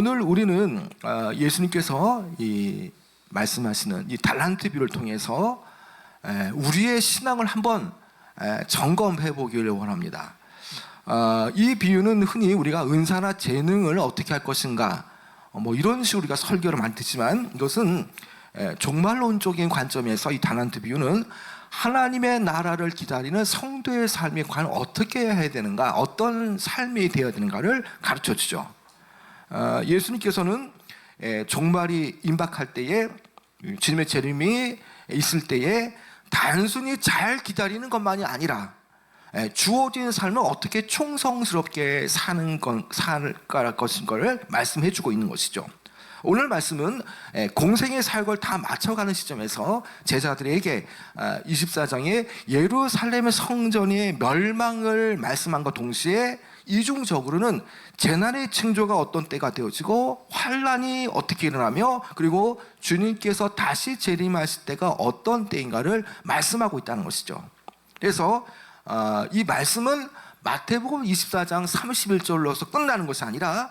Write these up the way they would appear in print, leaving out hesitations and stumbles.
오늘 우리는 예수님께서 이 말씀하시는 이 달란트 비유를 통해서 우리의 신앙을 한번 점검해 보기를 원합니다. 이 비유는 흔히 우리가 은사나 재능을 어떻게 할 것인가 뭐 이런 식으로 우리가 설교를 많이 듣지만, 이것은 종말론적인 관점에서 이 달란트 비유는 하나님의 나라를 기다리는 성도의 삶이 과연 어떻게 해야 되는가, 어떤 삶이 되어야 되는가를 가르쳐 주죠. 예수님께서는 종말이 임박할 때에, 주님의 재림이 있을 때에 단순히 잘 기다리는 것만이 아니라 주어진 삶을 어떻게 충성스럽게 사는 것인가를 말씀해 주고 있는 것이죠. 오늘 말씀은 공생의 사역을 다 마쳐가는 시점에서 제자들에게 24장에 예루살렘의 성전의 멸망을 말씀한 것 동시에 이중적으로는 재난의 징조가 어떤 때가 되어지고 환란이 어떻게 일어나며, 그리고 주님께서 다시 재림하실 때가 어떤 때인가를 말씀하고 있다는 것이죠. 그래서 이 말씀은 마태복음 24장 31절로서 끝나는 것이 아니라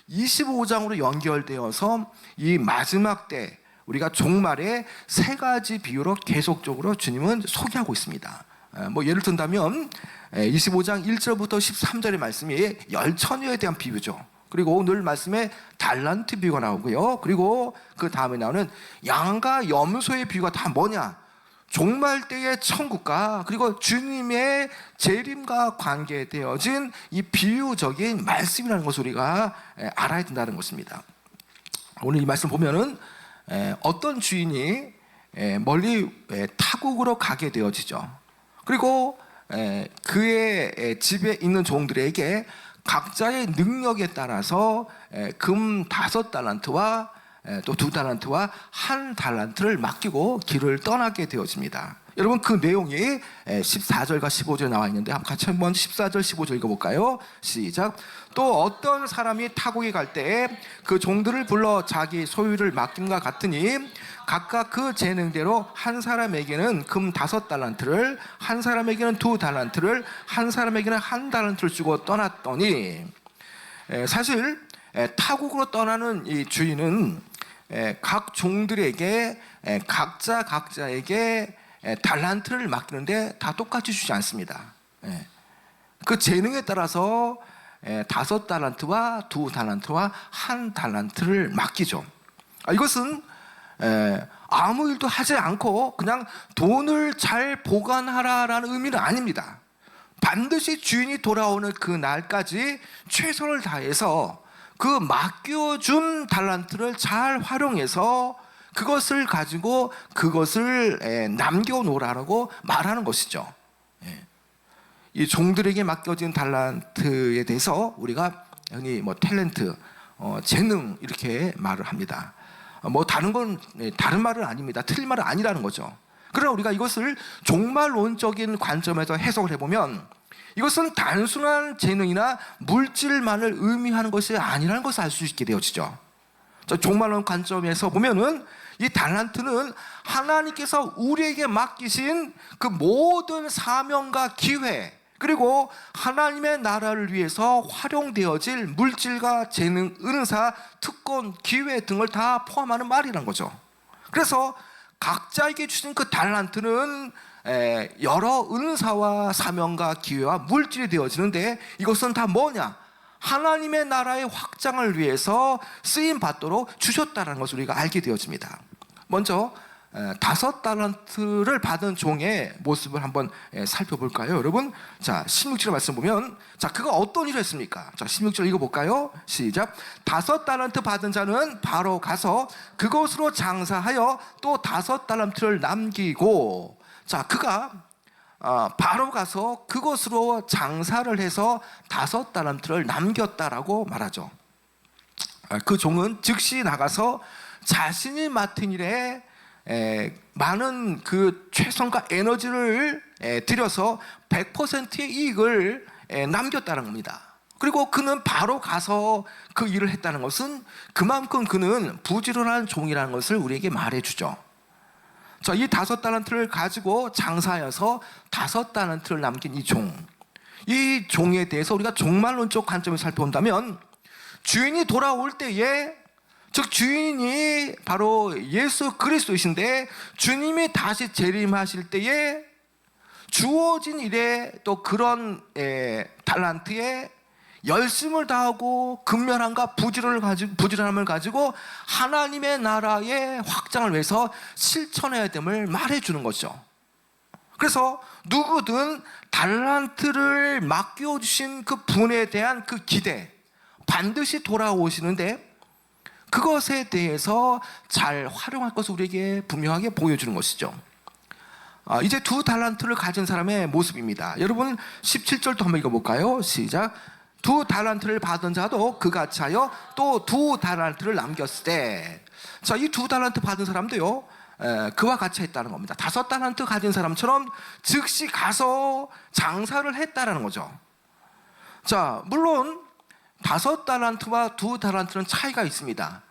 25장으로 연결되어서 이 마지막 때, 우리가 종말의 세 가지 비유로 계속적으로 주님은 소개하고 있습니다. 뭐 예를 든다면 25장 1절부터 13절의 말씀이 열처녀에 대한 비유죠. 그리고 오늘 말씀에 달란트 비유가 나오고요. 그리고 그 다음에 나오는 양과 염소의 비유가 다 뭐냐? 종말 때의 천국과 그리고 주님의 재림과 관계되어진 이 비유적인 말씀이라는 것을 우리가 알아야 된다는 것입니다. 오늘 이 말씀 보면은 어떤 주인이 멀리 타국으로 가게 되어지죠. 그리고 그의 집에 있는 종들에게 각자의 능력에 따라서 금 5달란트와 또 2달란트와 1달란트를 맡기고 길을 떠나게 되어집니다. 여러분, 그 내용이 14절과 15절에 나와 있는데 같이 한번 14절 15절 읽어볼까요? 시작. 또 어떤 사람이 타국에 갈 때에 그 종들을 불러 자기 소유를 맡김과 같으니 각각 그 재능대로 한 사람에게는 금 5달란트를, 한 사람에게는 2달란트를, 한 사람에게는 1달란트를 주고 떠났더니, 사실 타국으로 떠나는 이 주인은 각 종들에게 각자에게 달란트를 맡기는데 다 똑같이 주지 않습니다. 그 재능에 따라서 5달란트와 2달란트와 1달란트를 맡기죠. 이것은 아무 일도 하지 않고 그냥 돈을 잘 보관하라라는 의미는 아닙니다. 반드시 주인이 돌아오는 그 날까지 최선을 다해서 그 맡겨준 달란트를 잘 활용해서 그것을 가지고 그것을 남겨놓으라고 말하는 것이죠. 이 종들에게 맡겨진 달란트에 대해서 우리가 흔히 뭐 탤런트, 재능 이렇게 말을 합니다. 뭐 다른 건 다른 말은 아닙니다. 틀린 말은 아니라는 거죠. 그러나 우리가 이것을 종말론적인 관점에서 해석을 해보면 이것은 단순한 재능이나 물질만을 의미하는 것이 아니라는 것을 알 수 있게 되어지죠. 종말론 관점에서 보면은 이 달란트는 하나님께서 우리에게 맡기신 그 모든 사명과 기회, 그리고 하나님의 나라를 위해서 활용되어질 물질과 재능, 은사, 특권, 기회 등을 다 포함하는 말이라는 거죠. 그래서 각자에게 주신 그 달란트는 여러 은사와 사명과 기회와 물질이 되어지는데, 이것은 다 뭐냐? 하나님의 나라의 확장을 위해서 쓰임 받도록 주셨다는 것을 우리가 알게 되어집니다. 먼저 5달란트를 받은 종의 모습을 한번 살펴볼까요, 여러분? 자, 16절 말씀 보면, 자, 그가 어떤 일을 했습니까? 자, 16절 읽어볼까요? 시작. 5달란트 받은 자는 바로 가서 그것으로 장사하여 또 5달란트를 남기고, 자, 그가 바로 가서 그것으로 장사를 해서 5달란트를 남겼다라고 말하죠. 그 종은 즉시 나가서 자신이 맡은 일에 많은 그 최선과 에너지를 들여서 100%의 이익을 남겼다는 겁니다. 그리고 그는 바로 가서 그 일을 했다는 것은 그만큼 그는 부지런한 종이라는 것을 우리에게 말해주죠. 자, 이 5달란트를 가지고 장사하여서 5달란트를 남긴 이 종에 대해서 우리가 종말론적 관점을 살펴본다면, 주인이 돌아올 때에, 즉 주인이 바로 예수 그리스도이신데 주님이 다시 재림하실 때에 주어진 일에 또 그런 달란트에 열심을 다하고 근면함과 부지런함을 가지고 하나님의 나라의 확장을 위해서 실천해야 됨을 말해주는 거죠. 그래서 누구든 달란트를 맡겨주신 그 분에 대한 그 기대, 반드시 돌아오시는데 그것에 대해서 잘 활용할 것을 우리에게 분명하게 보여주는 것이죠. 이제 2 달란트를 가진 사람의 모습입니다. 여러분 17절도 한번 읽어볼까요? 시작. 2 달란트를 받은 자도 그같이 하여 또 2 달란트를 남겼을 때, 자, 이 2 달란트 받은 사람도요, 그와 같이 했다는 겁니다. 5 달란트 가진 사람처럼 즉시 가서 장사를 했다라는 거죠. 자, 물론 5 달란트와 2 달란트는 차이가 있습니다.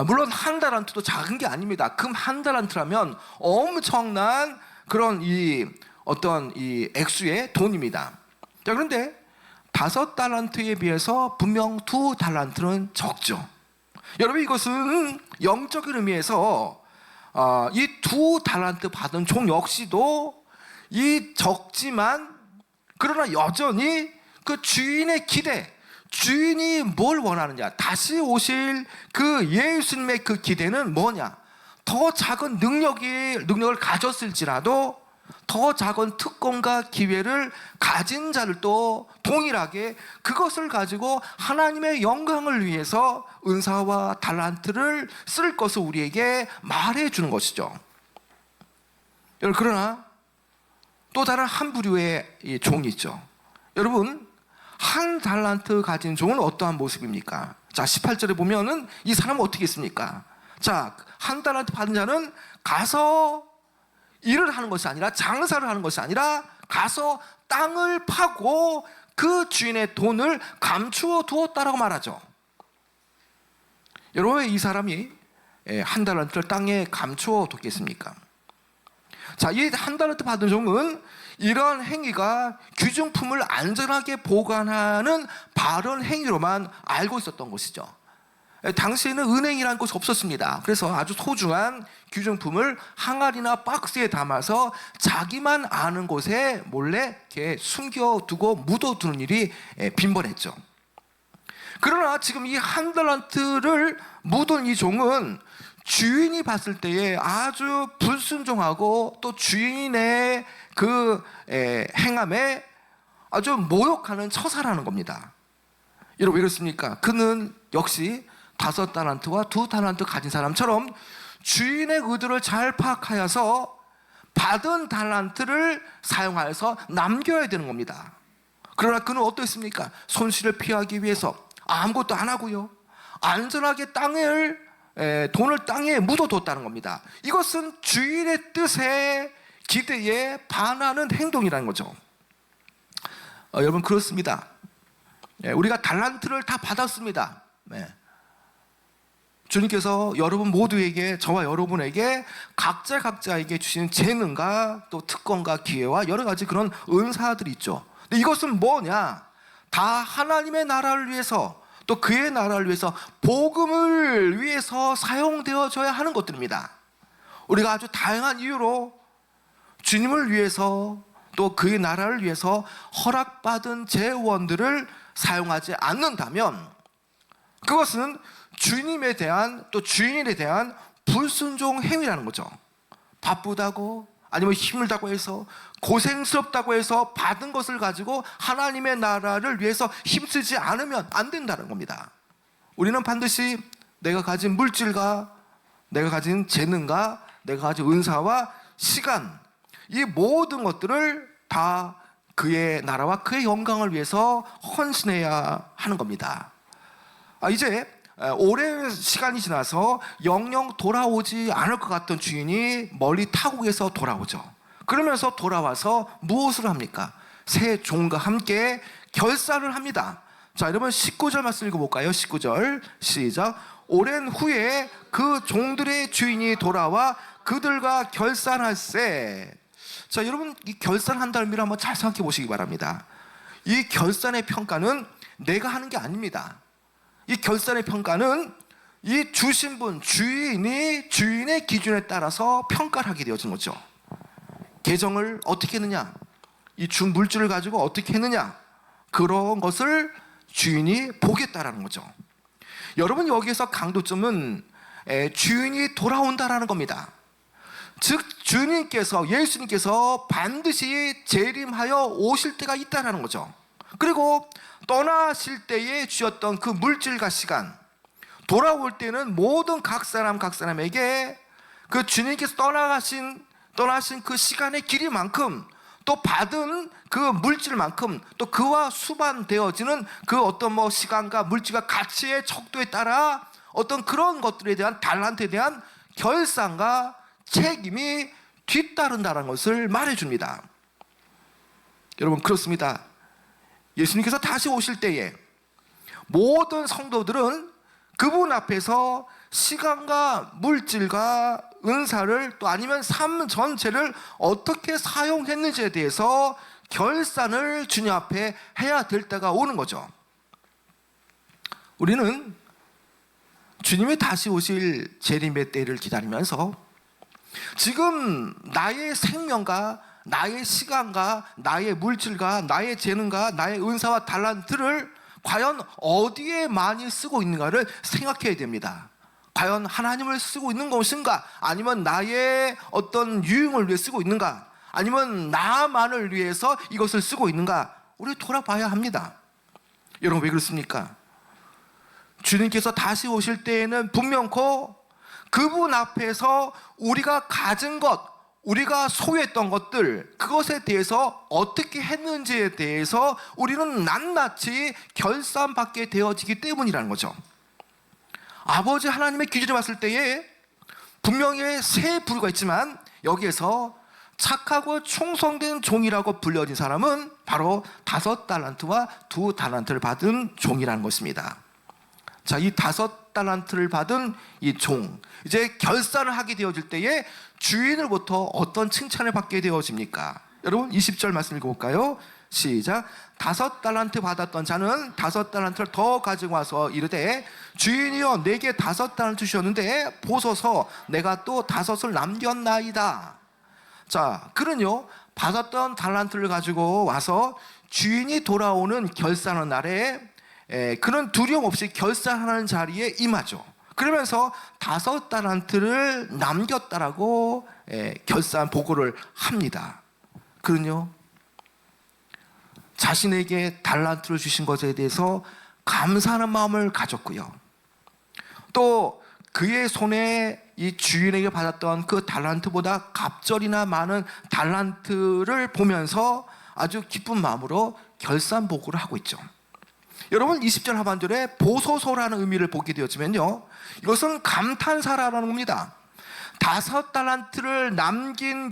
물론 1 달란트도 작은 게 아닙니다. 금 1 달란트라면 엄청난 그런 어떤 액수의 돈입니다. 자, 그런데 5 달란트에 비해서 분명 2 달란트는 적죠. 여러분, 이것은 영적인 의미에서 이 2 달란트 받은 종 역시도 이 적지만 그러나 여전히 그 주인의 기대, 주인이 뭘 원하느냐, 다시 오실 그 예수님의 그 기대는 뭐냐, 더 작은 능력을 가졌을지라도 더 작은 특권과 기회를 가진 자들도 동일하게 그것을 가지고 하나님의 영광을 위해서 은사와 달란트를 쓸 것을 우리에게 말해주는 것이죠. 그러나 또 다른 한 부류의 종이 있죠. 여러분, 1 달란트 가진 종은 어떠한 모습입니까? 자, 18절에 보면은 이 사람은 어떻게 있습니까? 자, 1 달란트 받은 자는 가서 일을 하는 것이 아니라, 장사를 하는 것이 아니라 가서 땅을 파고 그 주인의 돈을 감추어 두었다라고 말하죠. 여러분, 왜 이 사람이 1 달란트를 땅에 감추어 뒀겠습니까? 자, 이 1 달란트 받은 종은 이런 행위가 귀중품을 안전하게 보관하는 바른 행위로만 알고 있었던 것이죠. 당시에는 은행이라는 것이 없었습니다. 그래서 아주 소중한 귀중품을 항아리나 박스에 담아서 자기만 아는 곳에 몰래 이렇게 숨겨두고 묻어두는 일이 빈번했죠. 그러나 지금 이 1 달란트를 묻은 이 종은 주인이 봤을 때에 아주 불순종하고 또 주인의 그 행함에 아주 모욕하는 처사라는 겁니다. 여러분, 왜 그렇습니까? 그는 역시 5 달란트와 2 달란트 가진 사람처럼 주인의 의도를 잘 파악하여서 받은 달란트를 사용하여서 남겨야 되는 겁니다. 그러나 그는 어떻습니까? 손실을 피하기 위해서 아무것도 안 하고요, 안전하게 돈을 땅에 묻어뒀다는 겁니다. 이것은 주인의 뜻에, 기대에 반하는 행동이라는 거죠. 여러분, 그렇습니다. 우리가 달란트를 다 받았습니다. 주님께서 여러분 모두에게, 저와 여러분에게 각자에게 주시는 재능과 또 특권과 기회와 여러 가지 그런 은사들이 있죠. 근데 이것은 뭐냐? 다 하나님의 나라를 위해서, 또 그의 나라를 위해서, 복음을 위해서 사용되어져야 하는 것들입니다. 우리가 아주 다양한 이유로 주님을 위해서 또 그의 나라를 위해서 허락받은 재원들을 사용하지 않는다면 그것은 주님에 대한, 또 주인에 대한 불순종 행위라는 거죠. 바쁘다고, 아니면 힘들다고 해서, 고생스럽다고 해서 받은 것을 가지고 하나님의 나라를 위해서 힘쓰지 않으면 안 된다는 겁니다. 우리는 반드시 내가 가진 물질과 내가 가진 재능과 내가 가진 은사와 시간, 이 모든 것들을 다 그의 나라와 그의 영광을 위해서 헌신해야 하는 겁니다. 이제 오랜 시간이 지나서 영영 돌아오지 않을 것 같던 주인이 멀리 타국에서 돌아오죠. 그러면서 돌아와서 무엇을 합니까? 새 종과 함께 결산을 합니다. 자, 여러분 19절 말씀 읽어볼까요? 19절 시작. 오랜 후에 그 종들의 주인이 돌아와 그들과 결산할세. 자, 여러분, 이 결산한다는 의미를 한번 잘 생각해 보시기 바랍니다. 이 결산의 평가는 내가 하는 게 아닙니다. 이 결산의 평가는 이 주신 분, 주인의 기준에 따라서 평가를 하게 되어진 거죠. 계정을 어떻게 했느냐, 이 준 물질을 가지고 어떻게 했느냐, 그런 것을 주인이 보겠다라는 거죠. 여러분, 여기에서 강조점은 주인이 돌아온다라는 겁니다. 즉 주님께서, 예수님께서 반드시 재림하여 오실 때가 있다라는 거죠. 그리고 떠나실 때에 주셨던 그 물질과 시간, 돌아올 때는 모든 각 사람에게 그 주님께서 떠나신 그 시간의 길이만큼, 또 받은 그 물질만큼, 또 그와 수반되어지는 그 어떤 시간과 물질과 가치의 척도에 따라 어떤 그런 것들에 대한 달란트에 대한 결산과 책임이 뒤따른다는 것을 말해줍니다. 여러분, 그렇습니다. 예수님께서 다시 오실 때에 모든 성도들은 그분 앞에서 시간과 물질과 은사를, 또 아니면 삶 전체를 어떻게 사용했는지에 대해서 결산을 주님 앞에 해야 될 때가 오는 거죠. 우리는 주님의 다시 오실 재림의 때를 기다리면서 지금 나의 생명과 나의 시간과 나의 물질과 나의 재능과 나의 은사와 달란트를 과연 어디에 많이 쓰고 있는가를 생각해야 됩니다. 과연 하나님을 쓰고 있는 것인가, 아니면 나의 어떤 유흥을 위해 쓰고 있는가, 아니면 나만을 위해서 이것을 쓰고 있는가, 우리 돌아봐야 합니다. 여러분, 왜 그렇습니까? 주님께서 다시 오실 때에는 분명코 그분 앞에서 우리가 가진 것, 우리가 소유했던 것들, 그것에 대해서 어떻게 했는지에 대해서 우리는 낱낱이 결산받게 되어지기 때문이라는 거죠. 아버지 하나님의 기준에 봤을 때에 분명히 세 부류가 있지만, 여기에서 착하고 충성된 종이라고 불려진 사람은 바로 5달란트와 2달란트를 받은 종이라는 것입니다. 자, 이 5달란트를 받은 이 종, 이제 결산을 하게 되어질 때에 주인으로부터 어떤 칭찬을 받게 되어집니까? 여러분, 20절 말씀 읽어볼까요? 시작. 5달란트 받았던 자는 5달란트를 더 가지고 와서 이르되, 주인이여, 내게 5달란트 주셨는데 보소서, 내가 또 5을 남겼나이다. 자, 그는요, 받았던 달란트를 가지고 와서 주인이 돌아오는 결산하는 날에 그는 두려움 없이 결산하는 자리에 임하죠. 그러면서 5달란트를 남겼다라고 결산 보고를 합니다. 그는요, 자신에게 달란트를 주신 것에 대해서 감사하는 마음을 가졌고요, 또 그의 손에 이 주인에게 받았던 그 달란트보다 갑절이나 많은 달란트를 보면서 아주 기쁜 마음으로 결산 보고를 하고 있죠. 여러분, 20절 하반절에 보소서라는 의미를 보게 되었지만요, 이것은 감탄사라는 겁니다. 5달란트를 남긴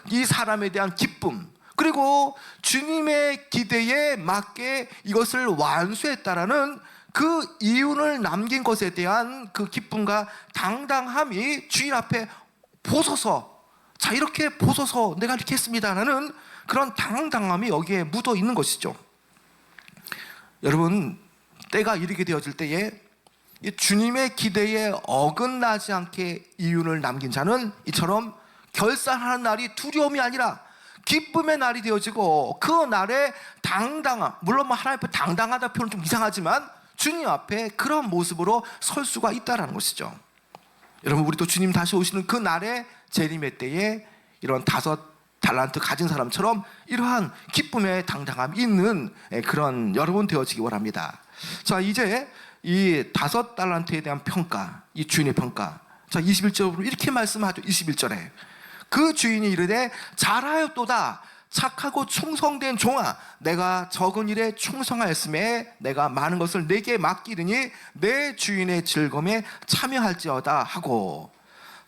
이 사람에 대한 기쁨, 그리고 주님의 기대에 맞게 이것을 완수했다라는 그 이윤을 남긴 것에 대한 그 기쁨과 당당함이 주인 앞에 보소서, 자, 이렇게 보소서, 내가 이렇게 했습니다라는 그런 당당함이 여기에 묻어 있는 것이죠. 여러분, 때가 이르게 되어질 때에 주님의 기대에 어긋나지 않게 이윤을 남긴 자는 이처럼 결산하는 날이 두려움이 아니라 기쁨의 날이 되어지고, 그 날에 당당함, 물론 하나님 앞에 당당하다 표현은 좀 이상하지만 주님 앞에 그런 모습으로 설 수가 있다는 것이죠. 여러분, 우리도 주님 다시 오시는 그 날에, 재림의 때에 이런 5달란트 가진 사람처럼 이러한 기쁨의 당당함이 있는 그런 여러분 되어지기 원합니다. 자, 이제 이 5달란트에 대한 평가, 이 주인의 평가, 자, 21절로 이렇게 말씀하죠. 21절에 그 주인이 이르되, 잘하였도다, 착하고 충성된 종아, 내가 적은 일에 충성하였음에 내가 많은 것을 내게 맡기르니 내 주인의 즐거움에 참여할지어다 하고.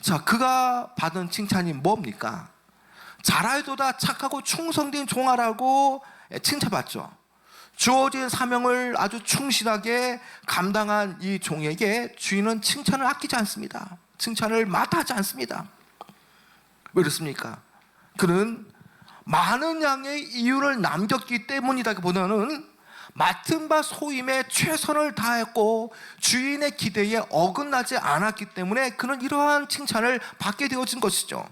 자, 그가 받은 칭찬이 뭡니까? 잘하여도다, 착하고 충성된 종아라고 칭찬받죠. 주어진 사명을 아주 충실하게 감당한 이 종에게 주인은 칭찬을 아끼지 않습니다. 칭찬을 마다하지 않습니다. 왜 그렇습니까? 그는 많은 양의 이윤을 남겼기 때문이다기보다는 맡은 바 소임에 최선을 다했고 주인의 기대에 어긋나지 않았기 때문에 그는 이러한 칭찬을 받게 되어진 것이죠.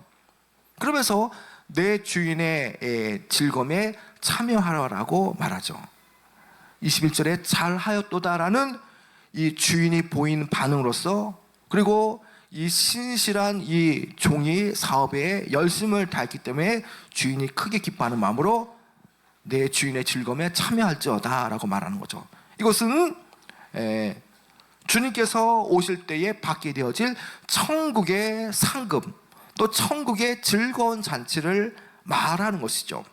그러면서 내 주인의 즐거움에 참여하라고 말하죠. 21절에 잘하였도다라는 이 주인이 보인 반응으로서, 그리고 이 신실한 이 종이 사업에 열심을 다했기 때문에 주인이 크게 기뻐하는 마음으로 내 주인의 즐거움에 참여할지어다 라고 말하는 거죠. 이것은 주님께서 오실 때에 받게 되어질 천국의 상급, 또 천국의 즐거운 잔치를 말하는 것이죠.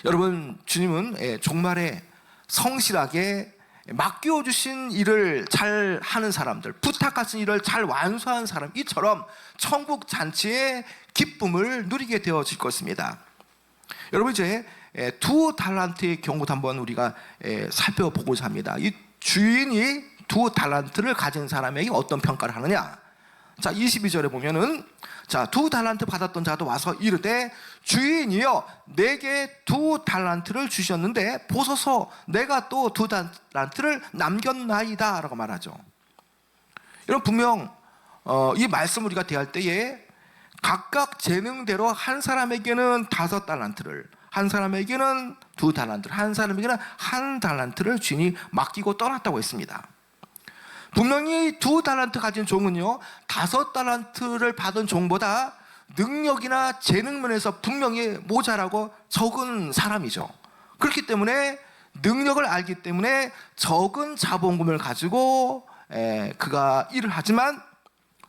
여러분, 주님은 종말에 성실하게 맡겨주신 일을 잘 하는 사람들, 부탁하신 일을 잘 완수하는 사람, 이처럼 천국 잔치의 기쁨을 누리게 되어질 것입니다. 여러분, 이제 2달란트의 경우도 한번 우리가 살펴보고자 합니다. 이 주인이 2달란트를 가진 사람에게 어떤 평가를 하느냐. 자, 22절에 보면은, 자, 2달란트 받았던 자도 와서 이르되 주인이여 내게 2달란트를 주셨는데 보소서 내가 또 2달란트를 남겼나이다 라고 말하죠. 여러분, 분명 이 말씀을 우리가 대할 때에 각각 재능대로 한 사람에게는 5달란트를, 한 사람에게는 2달란트를, 한 사람에게는 1달란트를 주인이 맡기고 떠났다고 했습니다. 분명히 2달란트 가진 종은요 5달란트를 받은 종보다 능력이나 재능 면에서 분명히 모자라고 적은 사람이죠. 그렇기 때문에 능력을 알기 때문에 적은 자본금을 가지고 그가 일을 하지만,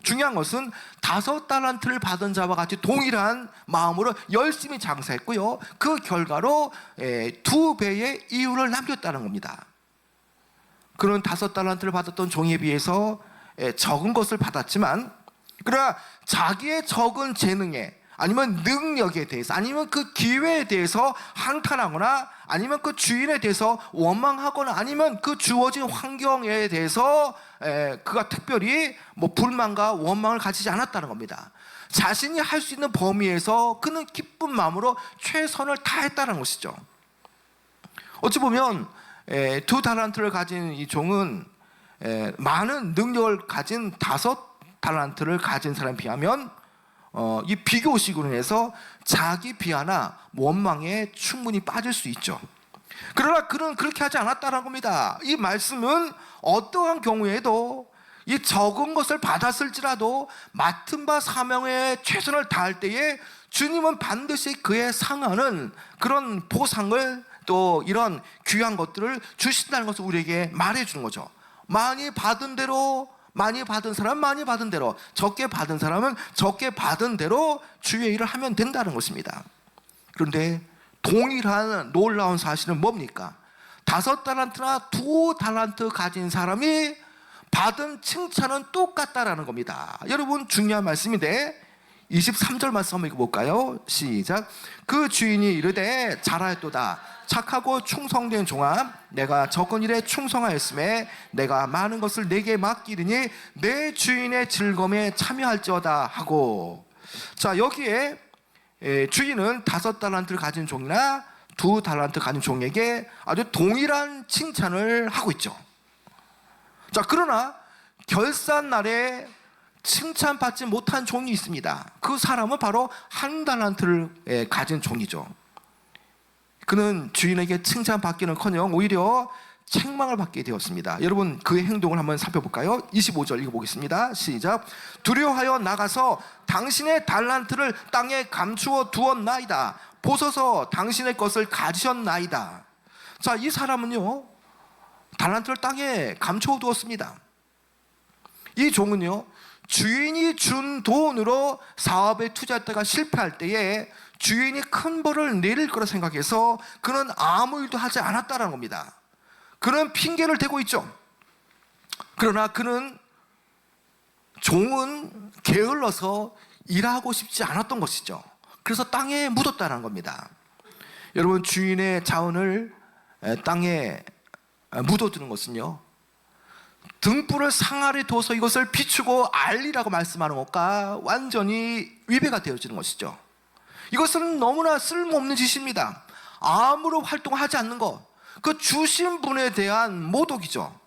중요한 것은 5달란트를 받은 자와 같이 동일한 마음으로 열심히 장사했고요, 그 결과로 2배의 이윤을 남겼다는 겁니다. 그는 5달란트를 받았던 종에 비해서 적은 것을 받았지만, 그러나 자기의 적은 재능에, 아니면 능력에 대해서, 아니면 그 기회에 대해서 한탄하거나, 아니면 그 주인에 대해서 원망하거나, 아니면 그 주어진 환경에 대해서 그가 특별히 불만과 원망을 가지지 않았다는 겁니다. 자신이 할 수 있는 범위에서 그는 기쁜 마음으로 최선을 다했다는 것이죠. 어찌 보면 2달란트를 가진 이 종은 많은 능력을 가진 5달란트를 가진 사람에 비하면 이 비교식으로 인해서 자기 비하나 원망에 충분히 빠질 수 있죠. 그러나 그는 그렇게 하지 않았다는 겁니다. 이 말씀은 어떠한 경우에도 이 적은 것을 받았을지라도 맡은 바 사명에 최선을 다할 때에 주님은 반드시 그에 상하는 그런 보상을, 또 이런 귀한 것들을 주신다는 것을 우리에게 말해주는 거죠. 많이 받은 대로, 많이 받은 사람은 많이 받은 대로, 적게 받은 사람은 적게 받은 대로 주의 일을 하면 된다는 것입니다. 그런데 동일한 놀라운 사실은 뭡니까? 5달란트나 2달란트 가진 사람이 받은 칭찬은 똑같다라는 겁니다. 여러분, 중요한 말씀인데 23절 말씀 한번 읽어볼까요? 시작. 그 주인이 이르되 잘하였도다 착하고 충성된 종아, 내가 적은 일에 충성하였음에 내가 많은 것을 내게 맡기리니 내 주인의 즐거움에 참여할지어다 하고. 자, 여기에 주인은 5달란트를 가진 종이나 2달란트 가진 종에게 아주 동일한 칭찬을 하고 있죠. 자, 그러나 결산 날에 칭찬받지 못한 종이 있습니다. 그 사람은 바로 1달란트를 가진 종이죠. 그는 주인에게 칭찬받기는커녕 오히려 책망을 받게 되었습니다. 여러분, 그의 행동을 한번 살펴볼까요? 25절 읽어보겠습니다. 시작. 두려워하여 나가서 당신의 달란트를 땅에 감추어 두었나이다. 보소서 당신의 것을 가지셨나이다. 자, 이 사람은요 달란트를 땅에 감추어 두었습니다. 이 종은요 주인이 준 돈으로 사업에 투자했다가 실패할 때에 주인이 큰 벌을 내릴 거라 생각해서 그는 아무 일도 하지 않았다는 겁니다. 그는 핑계를 대고 있죠. 그러나 그는 종은 게을러서 일하고 싶지 않았던 것이죠. 그래서 땅에 묻었다는 겁니다. 여러분, 주인의 자원을 땅에 묻어두는 것은요 등불을 상아래 둬서 이것을 비추고 알리라고 말씀하는 것과 완전히 위배가 되어지는 것이죠. 이것은 너무나 쓸모없는 짓입니다. 아무런 활동을 하지 않는 것, 그 주신 분에 대한 모독이죠.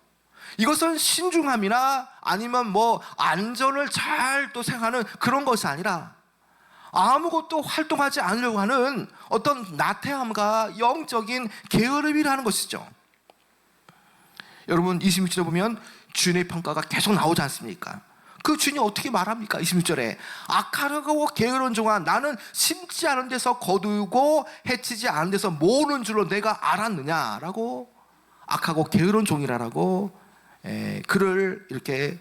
이것은 신중함이나 아니면 뭐 안전을 잘 또 생각하는 그런 것이 아니라 아무것도 활동하지 않으려고 하는 어떤 나태함과 영적인 게으름이라는 것이죠. 여러분 26절에 보면 주인의 평가가 계속 나오지 않습니까? 그 주인이 어떻게 말합니까? 26절에 악하고 게으른 종아, 나는 심지 않은 데서 거두고 해치지 않은 데서 모으는 줄로 내가 알았느냐라고 악하고 게으른 종이라고 그를 이렇게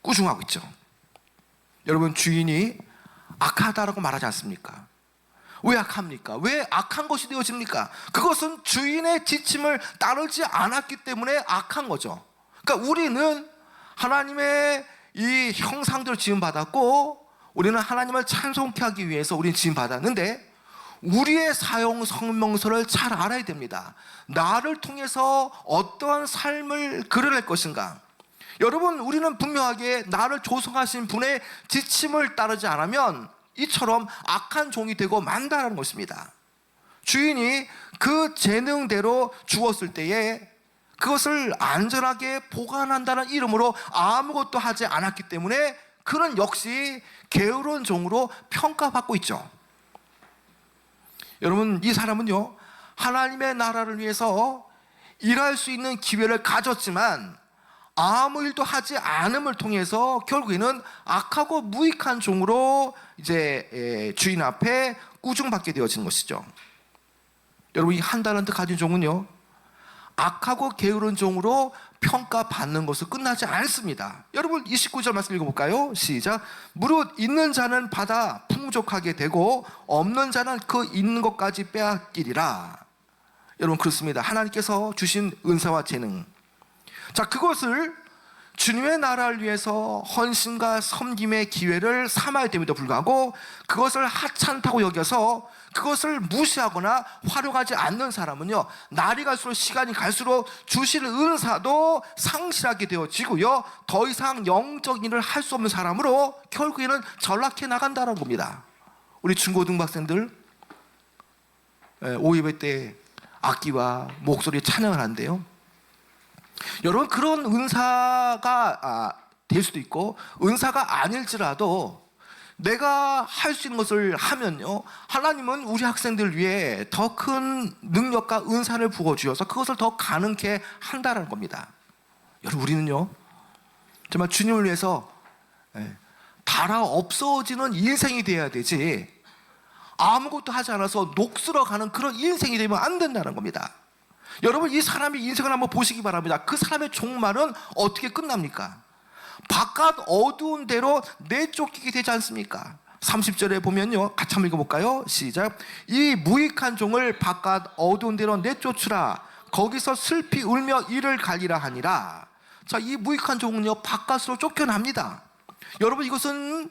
꾸중하고 있죠. 여러분 주인이 악하다라고 말하지 않습니까? 왜 악합니까? 왜 악한 것이 되어집니까? 그것은 주인의 지침을 따르지 않았기 때문에 악한 거죠. 그러니까 우리는 하나님의 이 형상대로 지음받았고 우리는 하나님을 찬송케 하기 위해서 우리는 지음받았는데 우리의 사용 성명서를 잘 알아야 됩니다. 나를 통해서 어떠한 삶을 그려낼 것인가? 여러분 우리는 분명하게 나를 조성하신 분의 지침을 따르지 않으면 이처럼 악한 종이 되고 만다라는 것입니다. 주인이 그 재능대로 주었을 때에 그것을 안전하게 보관한다는 이름으로 아무것도 하지 않았기 때문에 그는 역시 게으른 종으로 평가받고 있죠. 여러분 이 사람은요 하나님의 나라를 위해서 일할 수 있는 기회를 가졌지만 아무 일도 하지 않음을 통해서 결국에는 악하고 무익한 종으로 이제 주인 앞에 꾸중받게 되어지는 것이죠. 여러분 이 한 달란트 가진 종은요 악하고 게으른 종으로 평가받는 것으로 끝나지 않습니다. 여러분 29절 말씀 읽어볼까요? 시작. 무릇 있는 자는 받아 풍족하게 되고 없는 자는 그 있는 것까지 빼앗기리라. 여러분 그렇습니다. 하나님께서 주신 은사와 재능, 자 그것을 주님의 나라를 위해서 헌신과 섬김의 기회를 삼아야 됨에도 불구하고 그것을 하찮다고 여겨서 그것을 무시하거나 활용하지 않는 사람은요 날이 갈수록 시간이 갈수록 주실 은사도 상실하게 되어지고요 더 이상 영적 일을 할 수 없는 사람으로 결국에는 전락해 나간다는 겁니다. 우리 중고등학생들 5예배 때 악기와 목소리 찬양을 하는데요, 여러분 그런 은사가 될 수도 있고 은사가 아닐지라도 내가 할 수 있는 것을 하면요 하나님은 우리 학생들 위해 더 큰 능력과 은사를 부어주셔서 그것을 더 가능케 한다는 겁니다. 여러분 우리는요 정말 주님을 위해서 달아 없어지는 인생이 돼야 되지 아무것도 하지 않아서 녹슬어가는 그런 인생이 되면 안 된다는 겁니다. 여러분 이 사람의 인생을 한번 보시기 바랍니다. 그 사람의 종말은 어떻게 끝납니까? 바깥 어두운 데로 내쫓기게 되지 않습니까? 30절에 보면요 같이 한번 읽어볼까요? 시작. 이 무익한 종을 바깥 어두운 데로 내쫓으라. 거기서 슬피 울며 이를 갈리라 하니라. 자, 이 무익한 종은요 바깥으로 쫓겨납니다. 여러분 이것은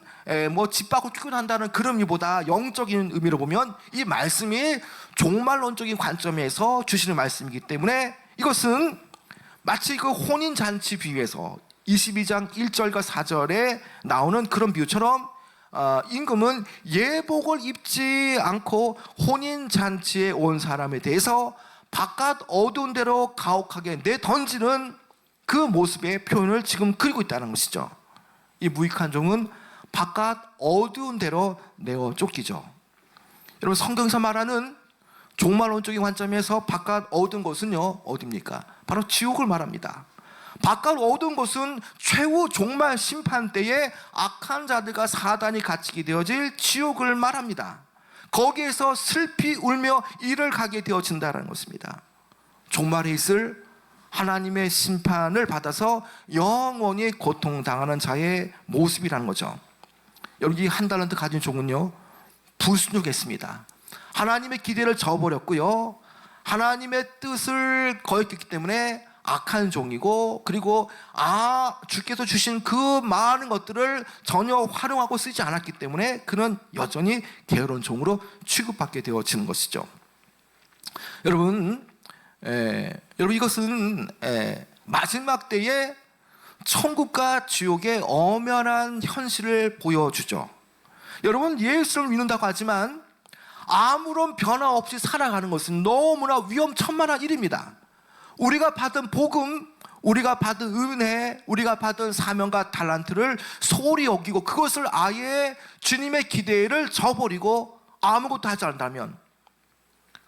뭐 집 밖으로 쫓겨난다는 그런 의미보다 영적인 의미로 보면 이 말씀이 종말론적인 관점에서 주시는 말씀이기 때문에 이것은 마치 그 혼인잔치 비유에서 22장 1절과 4절에 나오는 그런 비유처럼 임금은 예복을 입지 않고 혼인잔치에 온 사람에 대해서 바깥 어두운 데로 가혹하게 내던지는 그 모습의 표현을 지금 그리고 있다는 것이죠. 이 무익한 종은 바깥 어두운 데로 내어 쫓기죠. 여러분 성경에서 말하는 종말론적인 관점에서 바깥 어두운 곳은요 어디입니까? 바로 지옥을 말합니다. 바깥 어두운 곳은 최후 종말 심판 때에 악한 자들과 사단이 갇히게 되어질 지옥을 말합니다. 거기에서 슬피 울며 이를 가게 되어진다는 것입니다. 종말에 있을 하나님의 심판을 받아서 영원히 고통당하는 자의 모습이라는 거죠. 여러분 이 한 달란트 가진 종은요 불순종했습니다. 하나님의 기대를 저버렸고요 하나님의 뜻을 거역했기 때문에 악한 종이고 그리고 주께서 주신 그 많은 것들을 전혀 활용하고 쓰지 않았기 때문에 그는 여전히 게으른 종으로 취급받게 되어지는 것이죠. 여러분 이것은 마지막 때에 천국과 지옥의 엄연한 현실을 보여주죠. 여러분 예수를 믿는다고 하지만 아무런 변화 없이 살아가는 것은 너무나 위험천만한 일입니다. 우리가 받은 복음, 우리가 받은 은혜, 우리가 받은 사명과 달란트를 소홀히 여기고 그것을 아예 주님의 기대를 저버리고 아무것도 하지 않는다면,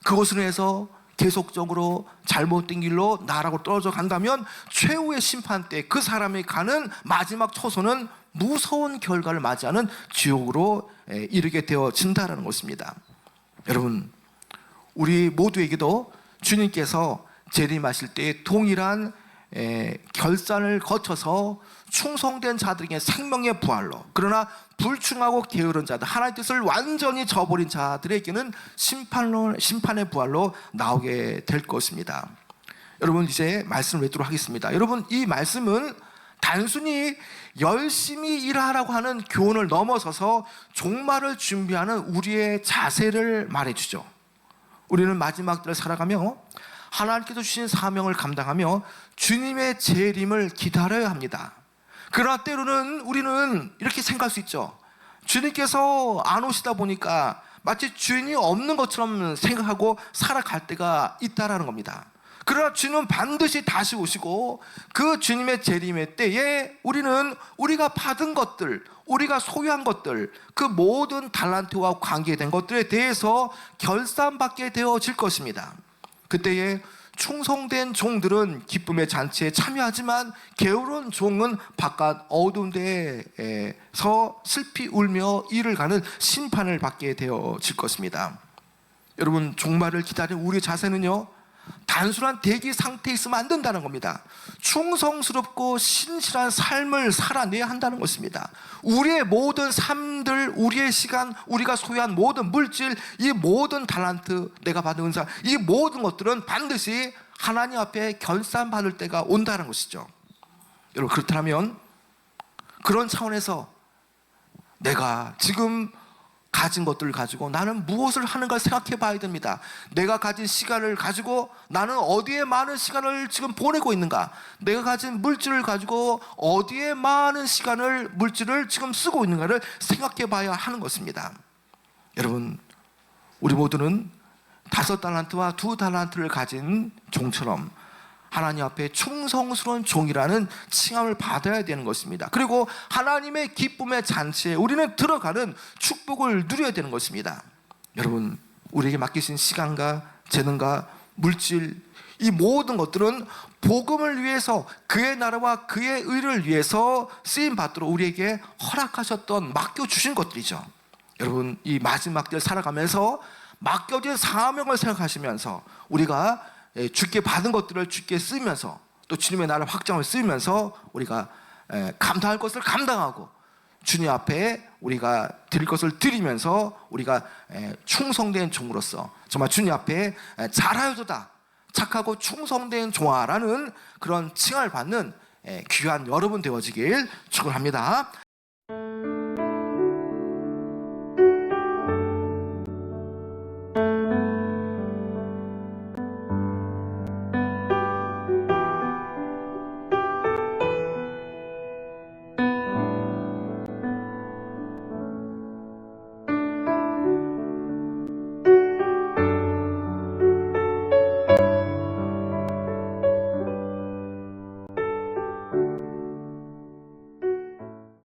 그것으로 해서 계속적으로 잘못된 길로 나라고 떨어져 간다면 최후의 심판 때 그 사람이 가는 마지막 처소는 무서운 결과를 맞이하는 지옥으로 이르게 되어진다는 것입니다. 여러분, 우리 모두에게도 주님께서 재림하실 때 동일한 결산을 거쳐서 충성된 자들에게 생명의 부활로, 그러나 불충하고 게으른 자들, 하나님의 뜻을 완전히 저버린 자들에게는 심판의 부활로 나오게 될 것입니다. 여러분, 이제 말씀을 맺도록 하겠습니다. 여러분, 이 말씀은 단순히 열심히 일하라고 하는 교훈을 넘어서서 종말을 준비하는 우리의 자세를 말해주죠. 우리는 마지막 때를 살아가며 하나님께서 주신 사명을 감당하며 주님의 재림을 기다려야 합니다. 그러나 때로는 우리는 이렇게 생각할 수 있죠. 주님께서 안 오시다 보니까 마치 주인이 없는 것처럼 생각하고 살아갈 때가 있다라는 겁니다. 그러나 주님은 반드시 다시 오시고 그 주님의 재림의 때에 우리는 우리가 받은 것들, 우리가 소유한 것들, 그 모든 달란트와 관계된 것들에 대해서 결산받게 되어질 것입니다. 그때에 충성된 종들은 기쁨의 잔치에 참여하지만 게으른 종은 바깥 어두운 데에서 슬피 울며 이를 가는 심판을 받게 되어질 것입니다. 여러분, 종말을 기다리는 우리의 자세는요, 단순한 대기 상태에 있으면 안 된다는 겁니다. 충성스럽고 신실한 삶을 살아내야 한다는 것입니다. 우리의 모든 삶들, 우리의 시간, 우리가 소유한 모든 물질, 이 모든 달란트, 내가 받은 은사, 이 모든 것들은 반드시 하나님 앞에 결산받을 때가 온다는 것이죠. 여러분, 그렇다면 그런 차원에서 내가 지금 가진 것들을 가지고 나는 무엇을 하는가 생각해 봐야 됩니다. 내가 가진 시간을 가지고 나는 어디에 많은 시간을 지금 보내고 있는가? 내가 가진 물질을 가지고 어디에 많은 시간을, 물질을 지금 쓰고 있는가를 생각해 봐야 하는 것입니다. 여러분, 우리 모두는 5달란트와 2달란트를 가진 종처럼 하나님 앞에 충성스러운 종이라는 칭함을 받아야 되는 것입니다. 그리고 하나님의 기쁨의 잔치에 우리는 들어가는 축복을 누려야 되는 것입니다. 여러분, 우리에게 맡기신 시간과 재능과 물질, 이 모든 것들은 복음을 위해서, 그의 나라와 그의 의를 위해서 쓰임 받도록 우리에게 허락하셨던, 맡겨주신 것들이죠. 여러분, 이 마지막 때를 살아가면서 맡겨진 사명을 생각하시면서 우리가 주께 받은 것들을 주께 쓰면서 또 주님의 나라 확장을 쓰면서 우리가 감당할 것을 감당하고 주님 앞에 우리가 드릴 것을 드리면서 우리가 충성된 종으로서 정말 주님 앞에 잘하여도다, 착하고 충성된 종아라는 그런 칭함을 받는 귀한 여러분 되어지길 축원합니다.